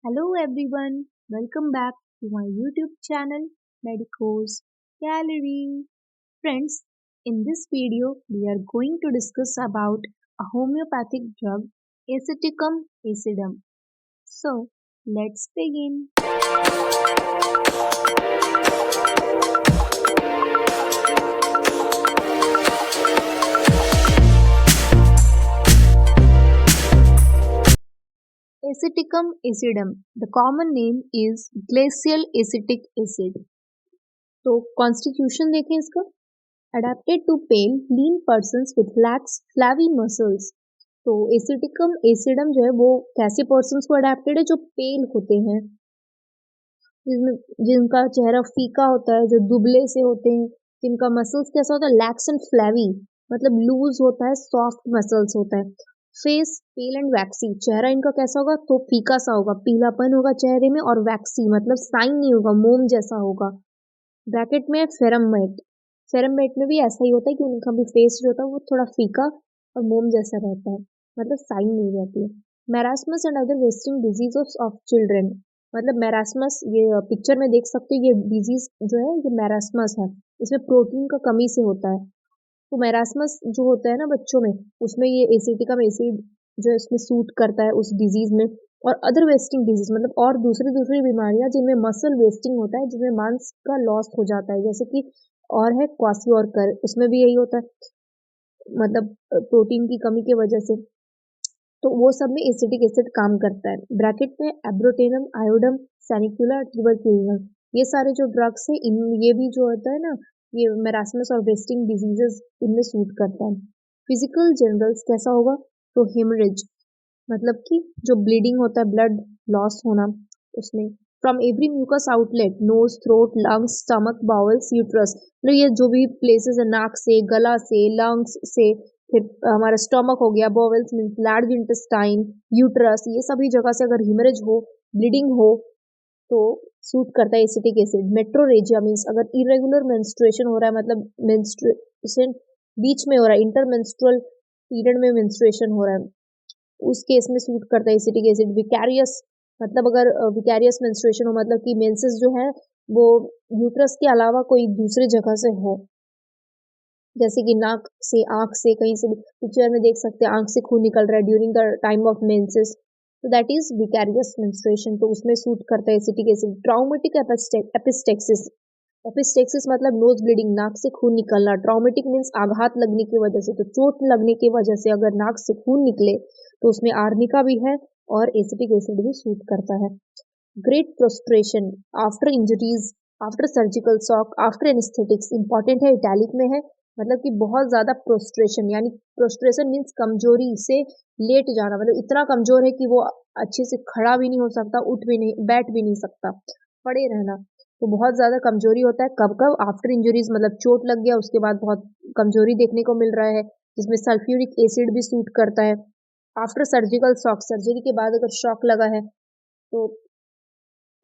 Hello everyone, welcome back to my YouTube channel Medico's Gallery. Friends, in this video we are going to discuss about a homeopathic drug Aceticum acidum. So, let's begin. Aceticum acidum. The common name is glacial acetic acid. तो constitution देखें इसका. Adapted to pale, lean persons with lax flabby muscles. तो एसिटिकम एसिडम जो है वो कैसे persons को adapted है जो पेल होते हैं, जिनका चेहरा फीका होता है, जो दुबले से होते हैं, जिनका मसल्स कैसा होता है, लैक्स एंड फ्लैवी, मतलब लूज होता है, सॉफ्ट मसल्स होता है. फेस पेल एंड वैक्सी, चेहरा इनका कैसा होगा तो फीका सा होगा, पीलापन होगा चेहरे में, और वैक्सी मतलब साइन नहीं होगा, मोम जैसा होगा. ब्रैकेट में फेरममेट, फेरममेट में भी ऐसा ही होता है कि उनका भी फेस जो होता है वो थोड़ा फीका और मोम जैसा रहता है, मतलब साइन नहीं रहती है. Marasmus and other wasting disease of children, मतलब मैरास्मस, ये पिक्चर में देख सकते हैं, ये डिजीज जो है ये मैरास्मस है, इसमें प्रोटीन का कमी से होता है. तो मैरास्मस जो होता है ना बच्चों में, उसमें ये एसिटिकम एसिड जो है इसमें सूट करता है उस डिजीज में. और अदर वेस्टिंग डिजीज मतलब और दूसरी बीमारियां जिनमें मसल वेस्टिंग होता है, जिनमें मांस का लॉस हो जाता है, जैसे कि और है क्वासी और कर, उसमें भी यही होता है, मतलब प्रोटीन की कमी की वजह से. तो वो सब में एसिटिक एसिड काम करता है. ब्रैकेट में एब्रोटेनम, आयोडम, सैनिकुला, ट्यूबरक्यूलिनम, ये सारे जो ड्रग्स है इन ये भी जो होता है ना, ये मेरास्मस और वेस्टिंग डिजीजेस इनमें सूट करता है. फिजिकल जनरल्स कैसा होगा तो हेमरेज, मतलब कि जो ब्लीडिंग होता है, ब्लड लॉस होना उसमें. From every mucus outlet, nose, throat, lungs, stomach, bowels, uterus, मतलब ये जो भी प्लेसेस है, नाक से, गला से, लंग्स से, फिर हमारा स्टमक हो गया, bowels means large intestine, uterus, ये सभी जगह से अगर हिमरेज हो, ब्लीडिंग हो तो सूट करता है एसिटिक एसिड. मेट्रोरेजिया मीन्स अगर इरेगुलर मेंस्ट्रुएशन हो रहा है, मतलब मेंस्ट्रुएशन बीच में हो रहा है, इंटरमेंस्ट्रुअल पीरियड में मेंस्ट्रुएशन हो रहा है, उस केस में सूट करता है एसिटिक एसिड. विकैरियस, मतलब अगर विकैरियस मेंस्ट्रुएशन हो, मतलब कि मेंसेस जो है वो यूट्रस के अलावा कोई दूसरी जगह से हो, जैसे कि नाक से, आंख से, कहीं से भी. पिक्चर में देख सकते हैं आंख से खून निकल रहा है during the time of menses, तो दैट इज विकैरियस मेंस्ट्रुएशन, तो उसमें सूट करता है एसिटिक एसिड. ट्राउमेटिक एपिस्टेक्सिस, एपिस्टेक्सिस मतलब नोज ब्लीडिंग, नाक से खून निकलना. ट्राउमेटिक मीन्स आघात लगने की वजह से, तो चोट लगने की वजह से अगर नाक से खून निकले तो उसमें आर्निका भी है और एसिटिक एसिड भी सूट करता है. Great prostration after injuries, after surgical shock, after anaesthetics, important है, इटैलिक में है, मतलब कि बहुत ज्यादा प्रोस्ट्रेशन, यानी प्रोस्ट्रेशन मीन्स कमजोरी से लेट जाना, मतलब इतना कमजोर है कि वो अच्छे से खड़ा भी नहीं हो सकता, उठ भी नहीं, बैठ भी नहीं सकता, पड़े रहना. तो बहुत ज्यादा कमजोरी होता है कब कब, आफ्टर इंजरीज, मतलब चोट लग गया उसके बाद बहुत कमजोरी देखने को मिल रहा है, जिसमें सल्फ्यूरिक एसिड भी सूट करता है. आफ्टर सर्जिकल शॉक, सर्जरी के बाद अगर शॉक लगा है तो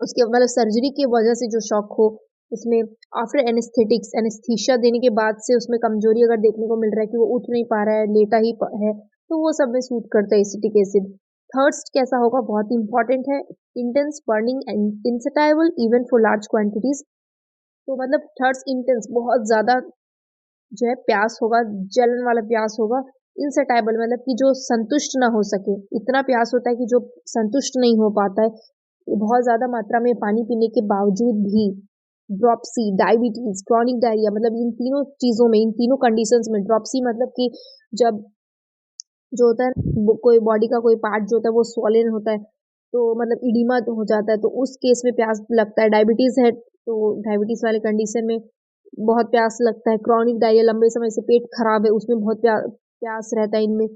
उसके मतलब सर्जरी की वजह से जो शॉक हो उसमें. आफ्टर एनेस्थेटिक्स, एनेस्थीसिया देने के बाद से उसमें कमजोरी अगर देखने को मिल रहा है कि वो उठ नहीं पा रहा है, लेटा ही है, तो वो सब में सूट करता है एसिटिक एसिड. थर्स्ट कैसा होगा, बहुत इंपॉर्टेंट है, intense burning and insatiable even for large quantities. तो मतलब थर्स्ट इंटेंस, बहुत ज्यादा जो है प्यास होगा, जलन वाला प्यास होगा. इंसटाइबल मतलब कि जो संतुष्ट ना हो सके, इतना प्यास होता है कि जो संतुष्ट नहीं हो पाता है, बहुत ज्यादा मात्रा में पानी पीने के बावजूद भी. ड्रॉपसी, डायबिटीज, क्रॉनिक डायरिया, मतलब इन तीनों चीजों में, इन तीनों कंडीशंस में. ड्रॉपसी मतलब कि जब जो होता है कोई बॉडी का कोई पार्ट जो होता है वो स्वॉलन होता है, तो मतलब इडीमा हो जाता है, तो उस केस में प्यास लगता है. डायबिटीज है तो डायबिटीज वाले कंडीशन में बहुत प्यास लगता है. क्रॉनिक डायरिया, लंबे समय से पेट खराब है, उसमें बहुत प्यास रहता है इनमें.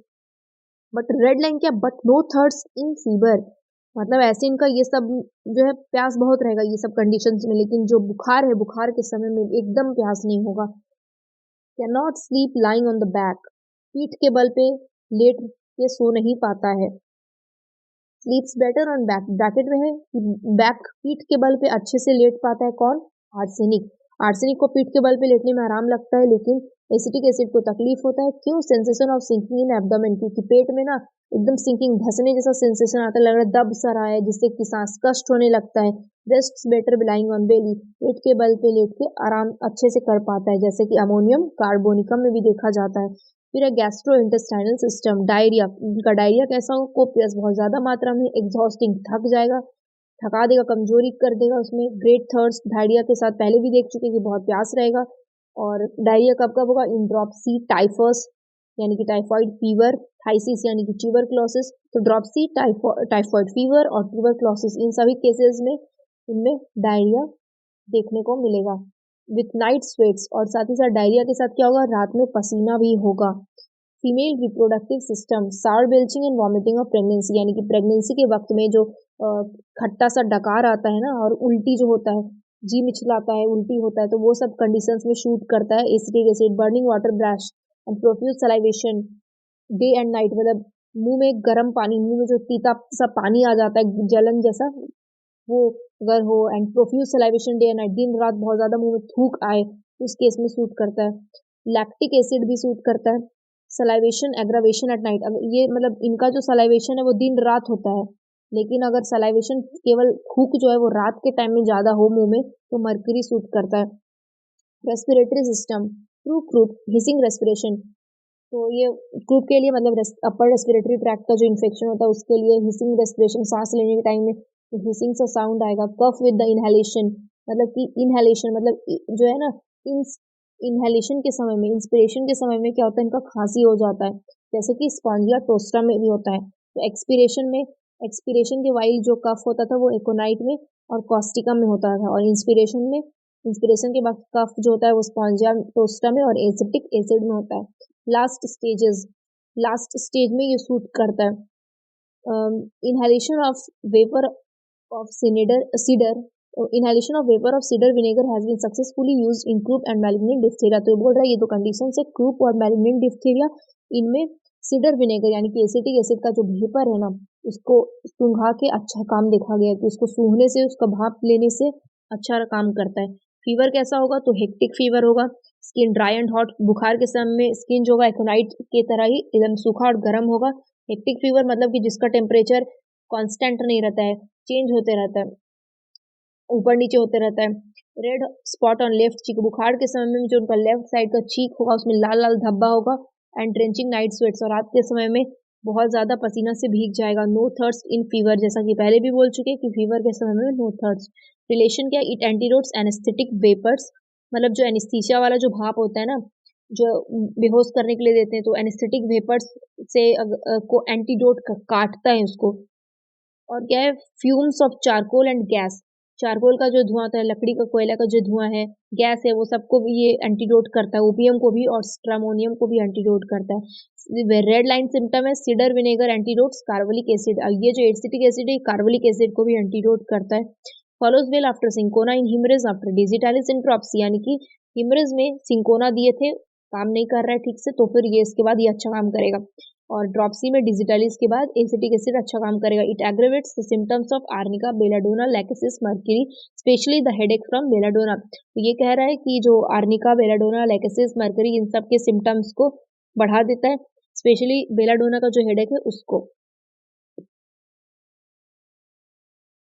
बट रेड लाइन क्या, but no thirst in fever, मतलब ऐसे इनका ये सब जो है प्यास बहुत रहेगा ये सब कंडीशंस में, लेकिन जो बुखार है, बुखार के समय में एकदम प्यास नहीं होगा. Can not sleep lying on the back, पीठ के बल पे लेट के सो नहीं पाता है. स्लीप्स बेटर ऑन बैक, ब्रैकेट में है कि बैक, पीठ के बल पे अच्छे से लेट पाता है कौन, आर्सेनिक. आर्सेनिक को पीठ के बल पे लेटने में आराम लगता है, लेकिन एसिटिक एसिड को तकलीफ होता है क्यों? Sensation of sinking in abdomen, क्योंकि पेट में ना एकदम सिंकिंग धंसने जैसा सेंसेशन आता है, लग रहा है दब सा रहा है, जिससे कि सांस कष्ट होने लगता है। रेस्ट बेटर बिलाइंग ऑन बेली, पेट के बल पे लेट के आराम अच्छे से कर पाता है, जैसे कि अमोनियम कार्बोनिकम में भी देखा जाता है। फिर है गैस्ट्रो इंटेस्टाइनल सिस्टम, डायरिया, इनका डायरिया कैसा हो? कोपियस, बहुत ज्यादा मात्रा में, एग्जॉस्टिंग, थक जाएगा, थका देगा, कमजोरी कर देगा उसमें। ग्रेट थर्स्ट, डायरिया के साथ पहले भी देख चुके हैं कि बहुत प्यास रहेगा। और डायरिया कब कब होगा? इन ड्रॉपसी, टाइफस यानी कि टाइफाइड फीवर, थाइसिस यानी कि ट्यूबरक्लोसिस। तो ड्रॉपसी, टाइफाइड फीवर और ट्यूबरक्लोसिस, इन सभी केसेस में इनमें डायरिया देखने को मिलेगा विथ नाइट स्वेट्स। और साथ ही साथ डायरिया के साथ क्या होगा? रात में पसीना भी होगा। फीमेल रिप्रोडक्टिव सिस्टम, सार belching and vomiting of pregnancy, यानी कि प्रेगनेंसी के वक्त में जो खट्टा सा डकार आता है ना, और उल्टी जो होता है, जी मिचलाता है, उल्टी होता है, तो वो सब कंडीशंस में शूट करता है acetic acid. Burning water brush and profuse salivation day and night, मतलब मुंह में गर्म पानी, मुंह में जो तीता सा पानी आ जाता है जलन जैसा, वो अगर हो, and profuse salivation day and night, दिन रात बहुत ज्यादा मुंह में थूक आए, उस केस में सूट करता है। लैक्टिक एसिड भी सूट करता है। सलाइवेशन एग्रावेशन एट नाइट, अगर ये मतलब इनका जो सलाइवेशन है वो दिन रात होता है, लेकिन अगर सलाइवेशन केवल थूक जो है वो रात के टाइम में ज्यादा हो मुंह में, तो मर्क्यूरी सूट करता है। Respiratory system, true croup, hissing respiration, तो ये क्रूप के लिए मतलब अपर रेस्पिरेटरी ट्रैक्ट का जो इन्फेक्शन होता है उसके लिए हिसिंग रेस्पिरेशन, सांस लेने के टाइम में तो हिसिंग सा साउंड आएगा। कफ विद द इनहेलेशन, मतलब कि इनहेलेशन मतलब जो है ना, इन इनहेलेशन के समय में, इंस्पिरेशन के समय में क्या होता है, इनका खांसी हो जाता है, जैसे कि स्पॉन्जिया टोस्टा में भी होता है। तो एक्सपीरेशन में, एक्सपीरेशन के वाइल जो कफ होता था वो एकोनाइट में और कॉस्टिकम में होता था, और इंस्पिरेशन में, इंस्पिरेशन के बाद कफ जो होता है वो स्पॉन्जिया टोस्टा में और एसिटिक एसिड में होता है। लास्ट स्टेजेस, लास्ट स्टेज में ये सूट करता है। Inhalation of vapour of cider, inhalation of vapour of cider vinegar has been successfully used in croup and malignant diphtheria. तो ये बोल रहा है ये दो कंडीशन है, क्रूप और मैलिग्नेंट डिप्थीरिया, इनमें सीडर विनेगर यानी कि एसिटिक एसिड का जो वेपर है ना, उसको सूंघा के अच्छा काम देखा गया है कि उसको सूंघने से, उसका भाप लेने से अच्छा काम करता है। फीवर कैसा होगा? तो हेक्टिक फीवर होगा। स्किन ड्राई एंड हॉट, बुखार के समय में स्किन जो होगा एकोनाइट के तरह ही एकदम सूखा और गर्म होगा। हेक्टिक फीवर मतलब कि जिसका टेम्परेचर कांस्टेंट नहीं रहता है, चेंज होते रहता है, ऊपर नीचे होते रहता है। रेड स्पॉट ऑन लेफ्ट चीक, बुखार के समय में जो उनका लेफ्ट साइड का चीक होगा उसमें लाल लाल धब्बा होगा। एंड ड्रेंचिंग नाइट स्वेट्स, और रात के समय में बहुत ज्यादा पसीना से भीग जाएगा। नो थर्स्ट इन फीवर, जैसा कि पहले भी बोल चुके कि फीवर के समय में नो थर्स्ट। रिलेशन क्या? इट एंटीडोट्स एनेस्थेटिक वेपर्स, मतलब जो एनेस्थीसिया वाला जो भाप होता है ना, जो बेहोश करने के लिए देते हैं, तो एनेस्थेटिक वेपर्स से को एंटीडोट काटता है उसको। और क्या है? Fumes of charcoal and gas, charcoal का जो धुआं होता है, लकड़ी का, कोयला का जो धुआं है, गैस है, वो सबको भी ये एंटीडोट करता है, ओपियम को भी और स्ट्रामोनियम को भी एंटीडोट करता है। रेड लाइन सिम्टम है cedar vinegar antidotes carbolic acid, ये जो एसिटिक एसिड है कार्बोलिक एसिड को भी एंटीडोट करता है। फॉलोज वेल आफ्टर सिंकोना इन हिमरेज आफ्टर डिजिटालिस इन ड्रॉप्सी, यानी कि हिमरेज में सिंकोना दिए थे, काम नहीं कर रहा है ठीक से, तो फिर ये इसके बाद ये अच्छा काम करेगा। और ड्रॉपसी में डिजिटालिस के बाद एसिटिक एसिड अच्छा काम करेगा। It aggravates the symptoms of arnica, belladonna, lachesis, mercury, specially the headache from belladonna. तो ये कह रहा है कि जो आर्निका, बेलाडोना, लैकेसिस, मर्क्यूरी, इन सब के सिम्टम्स को बढ़ा देता है, स्पेशली बेलाडोना का जो हेडेक है उसको।